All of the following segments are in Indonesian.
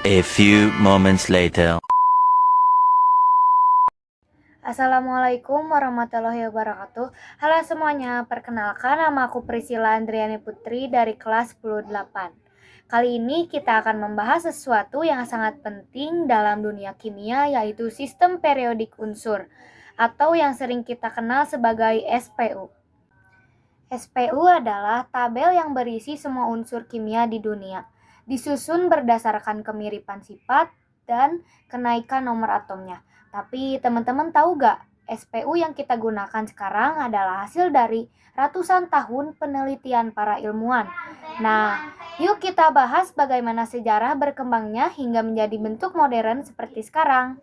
A few moments later. Assalamualaikum warahmatullahi wabarakatuh. Halo semuanya, perkenalkan nama aku Priscilla Andriani Putri dari kelas 10-8. Kali ini kita akan membahas sesuatu yang sangat penting dalam dunia kimia, yaitu sistem periodik unsur atau yang sering kita kenal sebagai SPU. SPU adalah tabel yang berisi semua unsur kimia di dunia, disusun berdasarkan kemiripan sifat dan kenaikan nomor atomnya. Tapi teman-teman tahu gak, SPU yang kita gunakan sekarang adalah hasil dari ratusan tahun penelitian para ilmuwan. Nah, yuk kita bahas bagaimana sejarah berkembangnya hingga menjadi bentuk modern seperti sekarang.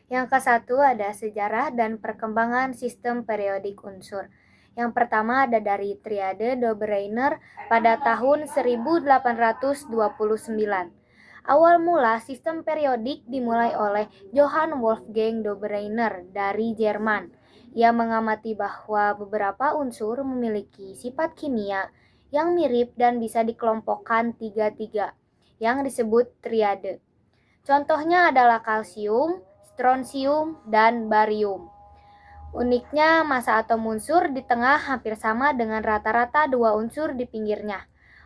Yang ke-1 ada sejarah dan perkembangan sistem periodik unsur. Yang pertama ada dari triade Dobereiner pada tahun 1829. Awal mula sistem periodik dimulai oleh Johann Wolfgang Dobereiner dari Jerman. Ia mengamati bahwa beberapa unsur memiliki sifat kimia yang mirip dan bisa dikelompokkan tiga-tiga, yang disebut triade. Contohnya adalah kalsium, strontium, dan barium. Uniknya, massa atom unsur di tengah hampir sama dengan rata-rata dua unsur di pinggirnya.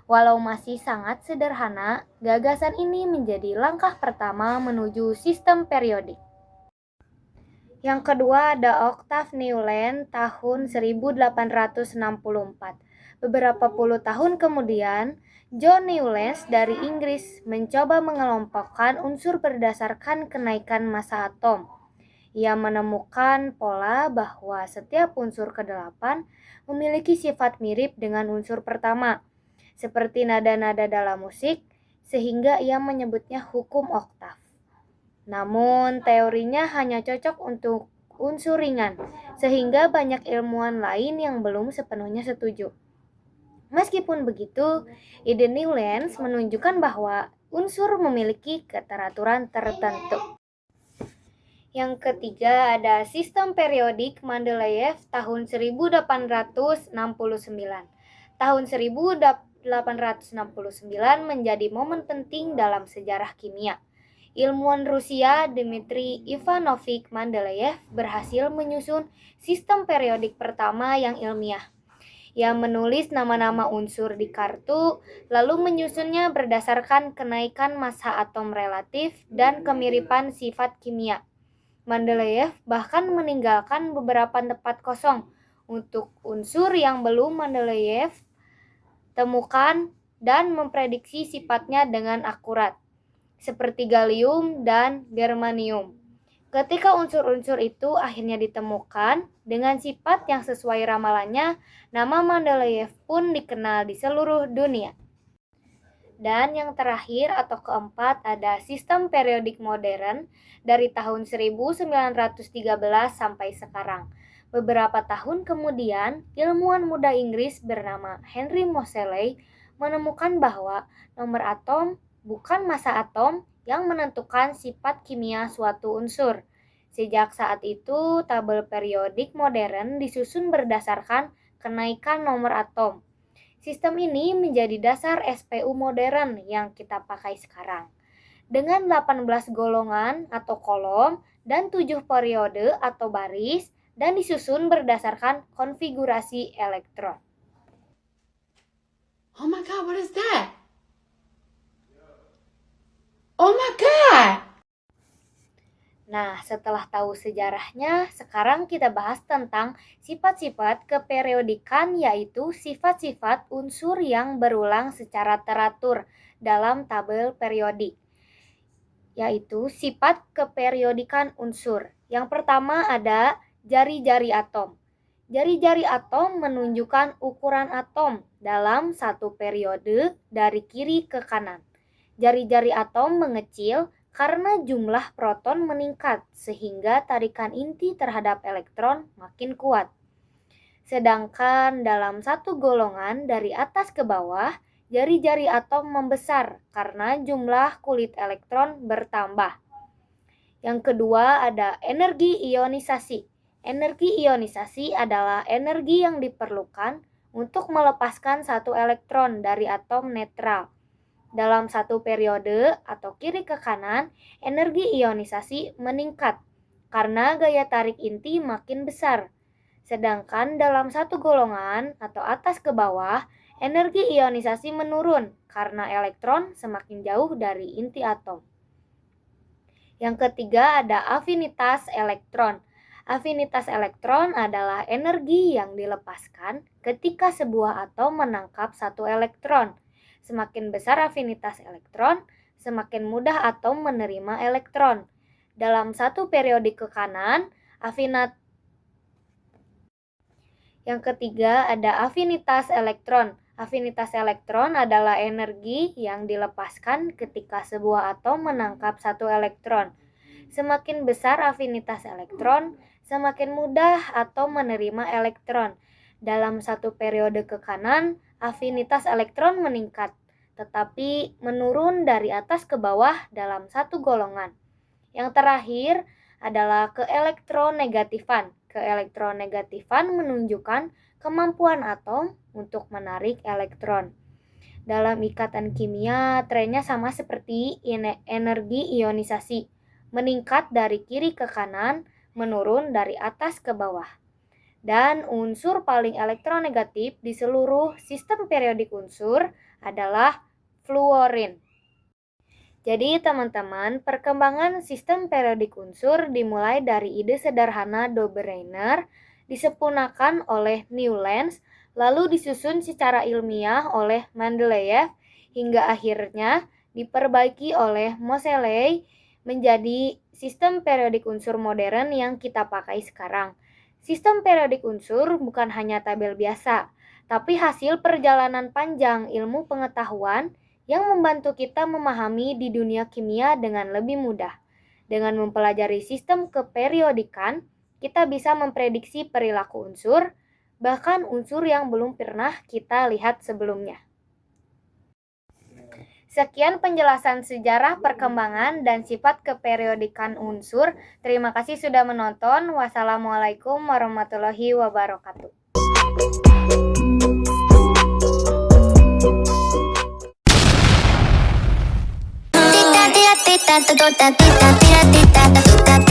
Walau masih sangat sederhana, gagasan ini menjadi langkah pertama menuju sistem periodik. Yang kedua ada Octave Neuland tahun 1864. Beberapa puluh tahun kemudian, John Newlands dari Inggris mencoba mengelompokkan unsur berdasarkan kenaikan massa atom. Ia menemukan pola bahwa setiap unsur ke-8 memiliki sifat mirip dengan unsur pertama, seperti nada-nada dalam musik, sehingga ia menyebutnya hukum oktav. Namun, teorinya hanya cocok untuk unsur ringan, sehingga banyak ilmuwan lain yang belum sepenuhnya setuju. Meskipun begitu, ide Newlands menunjukkan bahwa unsur memiliki keteraturan tertentu. Yang ketiga ada sistem periodik Mendeleev tahun 1869. Tahun 1869 menjadi momen penting dalam sejarah kimia. Ilmuwan Rusia Dmitri Ivanovich Mendeleev berhasil menyusun sistem periodik pertama yang ilmiah. Ia menulis nama-nama unsur di kartu, lalu menyusunnya berdasarkan kenaikan massa atom relatif dan kemiripan sifat kimia. Mendeleev bahkan meninggalkan beberapa tempat kosong untuk unsur yang belum Mendeleev temukan dan memprediksi sifatnya dengan akurat, seperti gallium dan germanium. Ketika unsur-unsur itu akhirnya ditemukan dengan sifat yang sesuai ramalannya, nama Mendeleev pun dikenal di seluruh dunia. Dan yang terakhir atau keempat ada sistem periodik modern dari tahun 1913 sampai sekarang. Beberapa tahun kemudian, ilmuwan muda Inggris bernama Henry Moseley menemukan bahwa nomor atom bukan massa atom yang menentukan sifat kimia suatu unsur. Sejak saat itu, tabel periodik modern disusun berdasarkan kenaikan nomor atom. Sistem ini menjadi dasar SPU modern yang kita pakai sekarang. Dengan 18 golongan atau kolom dan 7 periode atau baris dan disusun berdasarkan konfigurasi elektron. Oh my god, what is that? Oh my god! Nah, setelah tahu sejarahnya, sekarang kita bahas tentang sifat-sifat keperiodikan, yaitu sifat-sifat unsur yang berulang secara teratur dalam tabel periodik, yaitu sifat keperiodikan unsur. Yang pertama ada jari-jari atom. Jari-jari atom menunjukkan ukuran atom dalam satu periode dari kiri ke kanan. Jari-jari atom mengecil karena jumlah proton meningkat sehingga tarikan inti terhadap elektron makin kuat. Sedangkan dalam satu golongan dari atas ke bawah, jari-jari atom membesar karena jumlah kulit elektron bertambah. Yang kedua ada energi ionisasi. Energi ionisasi adalah energi yang diperlukan untuk melepaskan satu elektron dari atom netral. Dalam satu periode atau kiri ke kanan, energi ionisasi meningkat karena gaya tarik inti makin besar. Sedangkan dalam satu golongan atau atas ke bawah, energi ionisasi menurun karena elektron semakin jauh dari inti atom. Yang ketiga ada afinitas elektron. Afinitas elektron adalah energi yang dilepaskan ketika sebuah atom menangkap satu elektron. Semakin besar afinitas elektron, semakin mudah atom menerima elektron. Dalam satu periode ke kanan, Yang ketiga ada afinitas elektron. Afinitas elektron adalah energi yang dilepaskan ketika sebuah atom menangkap satu elektron. Semakin besar afinitas elektron, semakin mudah atom menerima elektron. Dalam satu periode ke kanan, afinitas elektron meningkat, tetapi menurun dari atas ke bawah dalam satu golongan. Yang terakhir adalah keelektronegatifan. Keelektronegatifan menunjukkan kemampuan atom untuk menarik elektron. Dalam ikatan kimia, trennya sama seperti energi ionisasi, meningkat dari kiri ke kanan, menurun dari atas ke bawah. Dan unsur paling elektronegatif di seluruh sistem periodik unsur adalah fluorin. Jadi teman-teman, perkembangan sistem periodik unsur dimulai dari ide sederhana Dobereiner, disempurnakan oleh Newlands, lalu disusun secara ilmiah oleh Mendeleev, hingga akhirnya diperbaiki oleh Moseley menjadi sistem periodik unsur modern yang kita pakai sekarang. Sistem periodik unsur bukan hanya tabel biasa, tapi hasil perjalanan panjang ilmu pengetahuan yang membantu kita memahami di dunia kimia dengan lebih mudah. Dengan mempelajari sistem keperiodikan, kita bisa memprediksi perilaku unsur, bahkan unsur yang belum pernah kita lihat sebelumnya. Sekian penjelasan sejarah perkembangan dan sifat keperiodikan unsur. Terima kasih sudah menonton. Wassalamualaikum warahmatullahi wabarakatuh. Tita tita tita tita tita tita tita tita